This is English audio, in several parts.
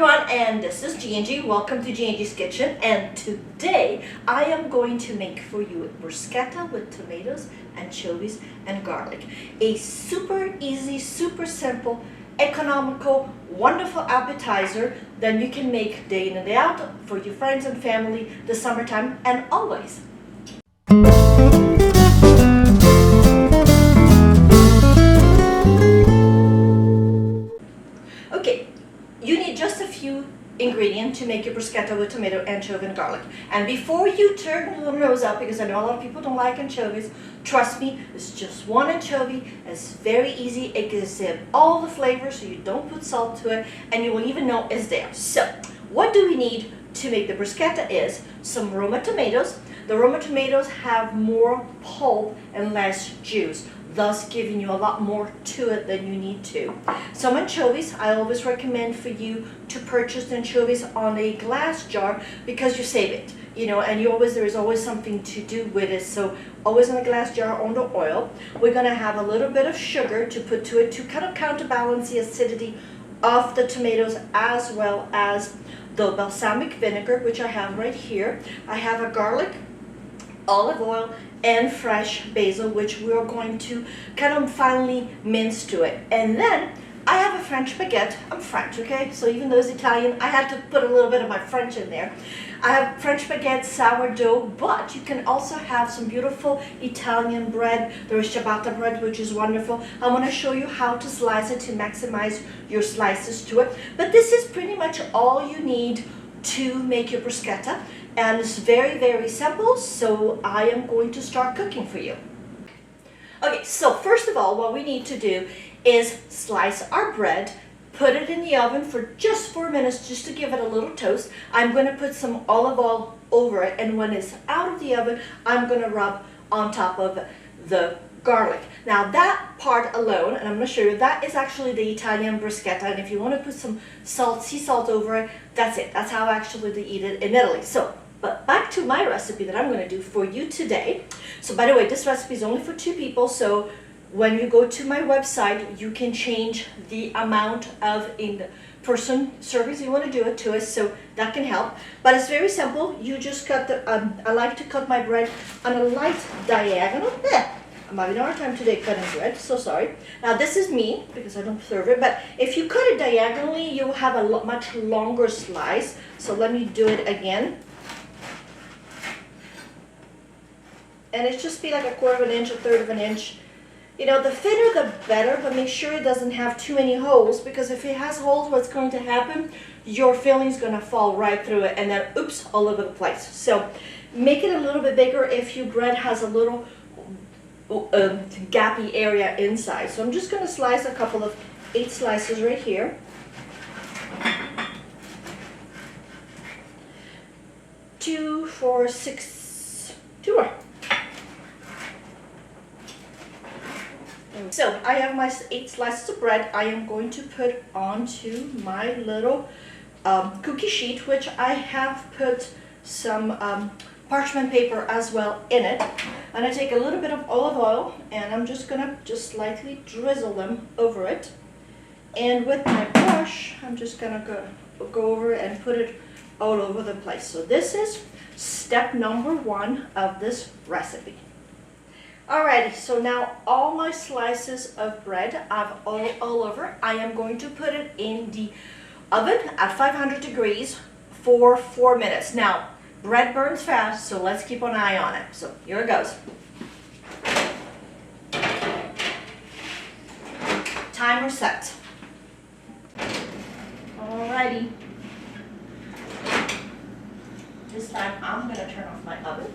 everyone, and this is G&G. Welcome to G&G's Kitchen, and today I am going to make for you bruschetta with tomatoes, anchovies, and garlic. A super easy, super simple, economical, wonderful appetizer that you can make day in and day out for your friends and family this summertime and always. Okay, you need just a few ingredients to make your bruschetta with tomato, anchovy, and garlic. And before you turn your nose up, because I know a lot of people don't like anchovies, trust me, it's just one anchovy. It's very easy. It gives it all the flavors, so you don't put salt to it, and you will even know it's there. So, what do we need to make the bruschetta is some Roma tomatoes. The Roma tomatoes have more pulp and less juice, thus giving you a lot more to it than you need to. Some anchovies. I always recommend for you to purchase the anchovies on a glass jar because you save it, you know, and there is always something to do with it. So always in a glass jar on the oil. We're gonna have a little bit of sugar to put to it to kind of counterbalance the acidity of the tomatoes, as well as the balsamic vinegar, which I have right here. I have a garlic, olive oil, and fresh basil, which we are going to kind of finely mince to it. And then I have a French baguette. I'm French, okay? So even though it's Italian, I had to put a little bit of my French in there. I have French baguette, sourdough, but you can also have some beautiful Italian bread. There is ciabatta bread, which is wonderful. I want to show you how to slice it to maximize your slices to it. But this is pretty much all you need to make your bruschetta. And it's very, very simple, so I am going to start cooking for you. Okay, so first of all, what we need to do is slice our bread, put it in the oven for just 4 minutes just to give it a little toast. I'm going to put some olive oil over it, and when it's out of the oven, I'm going to rub on top of the garlic. Now that part alone, and I'm going to show you, that is actually the Italian bruschetta, and if you want to put some salt, sea salt over it, that's it. That's how actually they eat it in Italy. So, but back to my recipe that I'm going to do for you today. So by the way, this recipe is only for 2 people, so when you go to my website, you can change the amount of in-person servings you want to do it to us, so that can help. But it's very simple. You just cut the, I like to cut my bread on a light diagonal. I'm having a hard time today cutting bread, so sorry. Now this is me, because I don't serve it, but if you cut it diagonally, you'll have a much longer slice. So let me do it again. And it's just be like a 1/4 of an inch, a 1/3 of an inch. You know, the thinner the better, but make sure it doesn't have too many holes, because if it has holes, what's going to happen? Your filling's going to fall right through it, and then oops, all over the place. So make it a little bit bigger if your bread has a little gappy area inside. So I'm just going to slice a couple of 8 slices right here. 2, 4, 6, 2 more. So I have my 8 slices of bread. I am going to put onto my little cookie sheet, which I have put some parchment paper as well in it. And I take a little bit of olive oil, and I'm just gonna lightly drizzle them over it. And with my brush, I'm just gonna go over and put it all over the place. So this is step number 1 of this recipe. Alrighty, so now all my slices of bread I've all over. I am going to put it in the oven at 500 degrees for 4 minutes. Now, bread burns fast, so let's keep an eye on it. So here it goes. Timer set. Alrighty. This time I'm going to turn off my oven.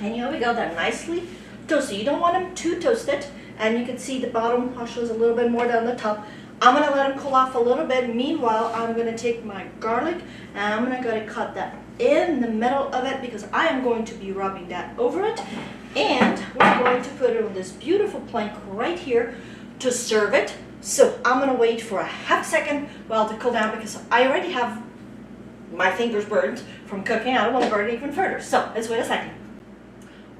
And here we go, they're nicely toasted. You don't want them too toasted, and you can see the bottom actually is a little bit more than the top. I'm going to let them cool off a little bit. Meanwhile, I'm going to take my garlic and I'm going to cut that in the middle of it, because I am going to be rubbing that over it. And we're going to put it on this beautiful plank right here to serve it. So I'm going to wait for a half second while to cool down, because I already have my fingers burned from cooking. I don't want to burn it even further. So let's wait a second.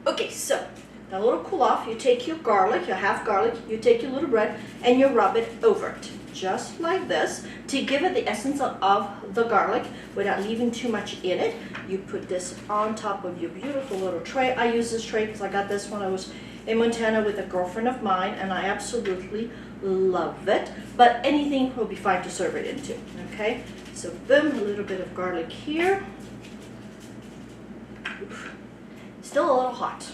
Okay, so That little cool off, you take your garlic, your half garlic, you take your little bread, and you rub it over it. Just like this, to give it the essence of the garlic without leaving too much in it. You put this on top of your beautiful little tray. I use this tray because I got this when I was in Montana with a girlfriend of mine, and I absolutely love it. But anything will be fine to serve it into, okay? So boom, a little bit of garlic here. Oof. Still a little hot.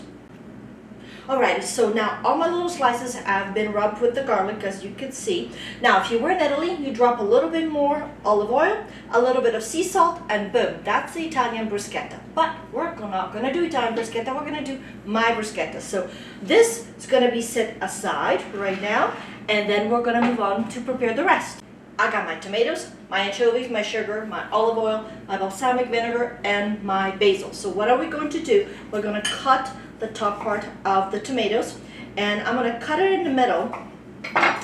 Alright, so now all my little slices have been rubbed with the garlic, as you can see. Now, if you were in Italy, you drop a little bit more olive oil, a little bit of sea salt, and boom, that's the Italian bruschetta. But we're not going to do Italian bruschetta, we're going to do my bruschetta. So this is going to be set aside right now, and then we're going to move on to prepare the rest. I got my tomatoes, my anchovies, my sugar, my olive oil, my balsamic vinegar, and my basil. So what are we going to do? We're going to cut the top part of the tomatoes, and I'm going to cut it in the middle.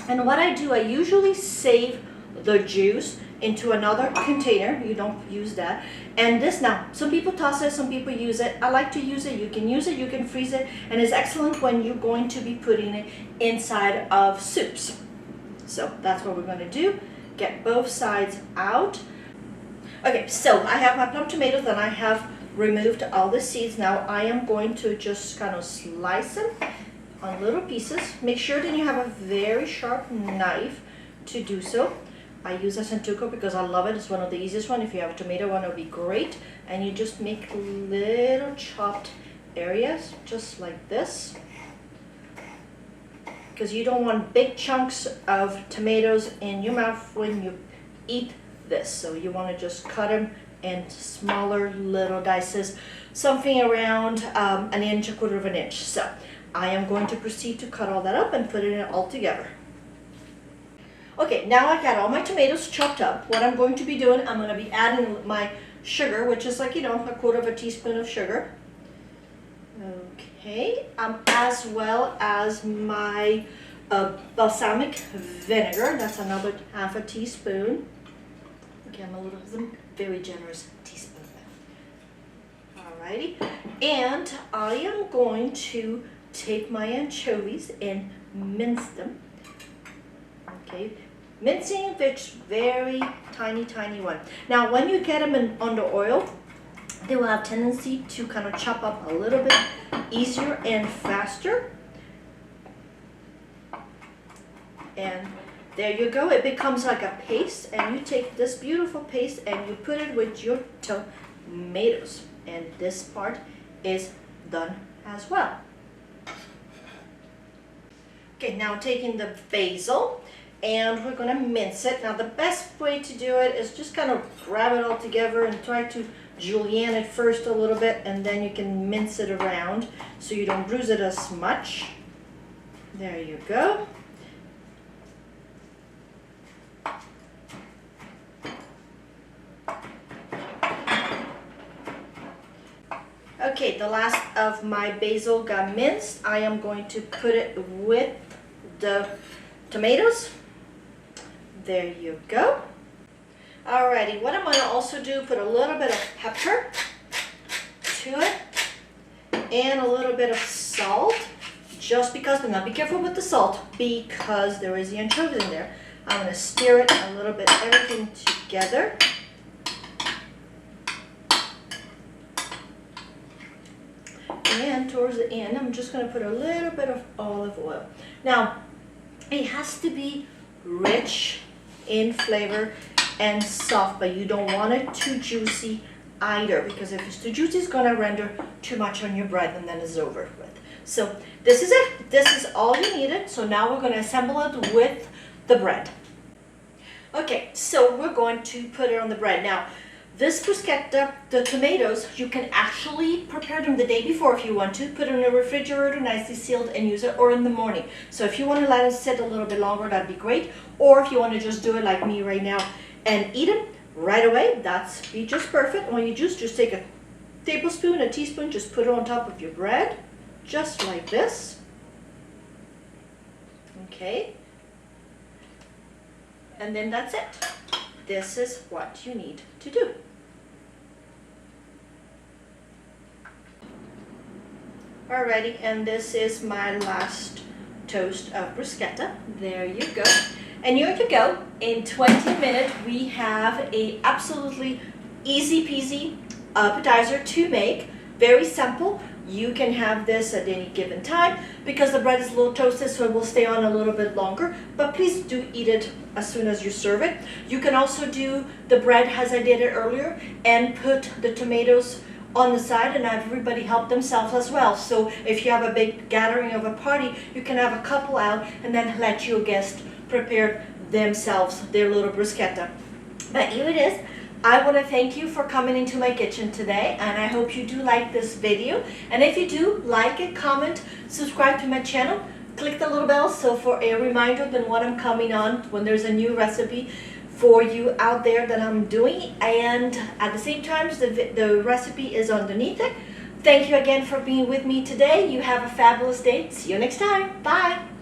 And what I do, I usually save the juice into another container. You don't use that. And this, now, some people toss it, some people use it. I like to use it. You can freeze it, and it's excellent when you're going to be putting it inside of soups. So that's what we're going to do. Get both sides out. Okay, so I have my plum tomatoes, and I have removed all the seeds. Now I am going to just kind of slice them on little pieces. Make sure that you have a very sharp knife to do so. I use a Xoxo because I love it. It's one of the easiest one. If you have a tomato one, it would be great. And you just make little chopped areas just like this, because you don't want big chunks of tomatoes in your mouth when you eat this. So you want to just cut them in smaller little dices, something around an inch, a quarter of an inch. So I am going to proceed to cut all that up and put it in all together. Okay, now I got all my tomatoes chopped up. What I'm going to be doing, I'm going to be adding my sugar, which is like, a quarter of a teaspoon of sugar. Okay, as well as my balsamic vinegar. That's another half a teaspoon. Okay, I'm very generous teaspoon. Alrighty, and I am going to take my anchovies and mince them. Okay, mincing which very tiny one. Now, when you get them under oil, they will have tendency to kind of chop up a little bit easier and faster. And there you go. It becomes like a paste, and you take this beautiful paste and you put it with your tomatoes. And this part is done as well. Okay, now taking the basil, and we're going to mince it. Now the best way to do it is just kind of grab it all together and try to julienne it first a little bit, and then you can mince it around so you don't bruise it as much. There you go. Okay, the last of my basil got minced. I am going to put it with the tomatoes. There you go. Alrighty, what I'm going to also do, put a little bit of pepper to it and a little bit of salt, just because, but now be careful with the salt because there is the anchovies in there. I'm going to stir it a little bit, everything together. And towards the end, I'm just going to put a little bit of olive oil. Now, it has to be rich in flavor and soft, but you don't want it too juicy either, because if it's too juicy, it's going to render too much on your bread, and then it's over with. So this is it. This is all you needed. So now we're going to assemble it with the bread. Okay, so we're going to put it on the bread. Now, this bruschetta, the tomatoes, you can actually prepare them the day before if you want to. Put it in the refrigerator, nicely sealed, and use it, or in the morning. So if you want to let it sit a little bit longer, that'd be great. Or if you want to just do it like me right now and eat them right away, that's be just perfect. When you just take a tablespoon, a teaspoon, just put it on top of your bread, just like this. Okay. And then that's it. This is what you need to do. Alrighty, and this is my last toast of bruschetta. There you go. And here you go. In 20 minutes, we have a absolutely easy peasy appetizer to make. Very simple. You can have this at any given time because the bread is a little toasted, so it will stay on a little bit longer. But please do eat it as soon as you serve it. You can also do the bread as I did it earlier and put the tomatoes on the side and have everybody help themselves as well. So if you have a big gathering of a party, you can have a couple out and then let your guests prepare themselves their little bruschetta. But here it is. I want to thank you for coming into my kitchen today, and I hope you do like this video. And if you do, like it, comment, subscribe to my channel, click the little bell so for a reminder then when I'm coming on, when there's a new recipe for you out there that I'm doing. And at the same time, the recipe is underneath it. Thank you again for being with me today. You have a fabulous day. See you next time. Bye.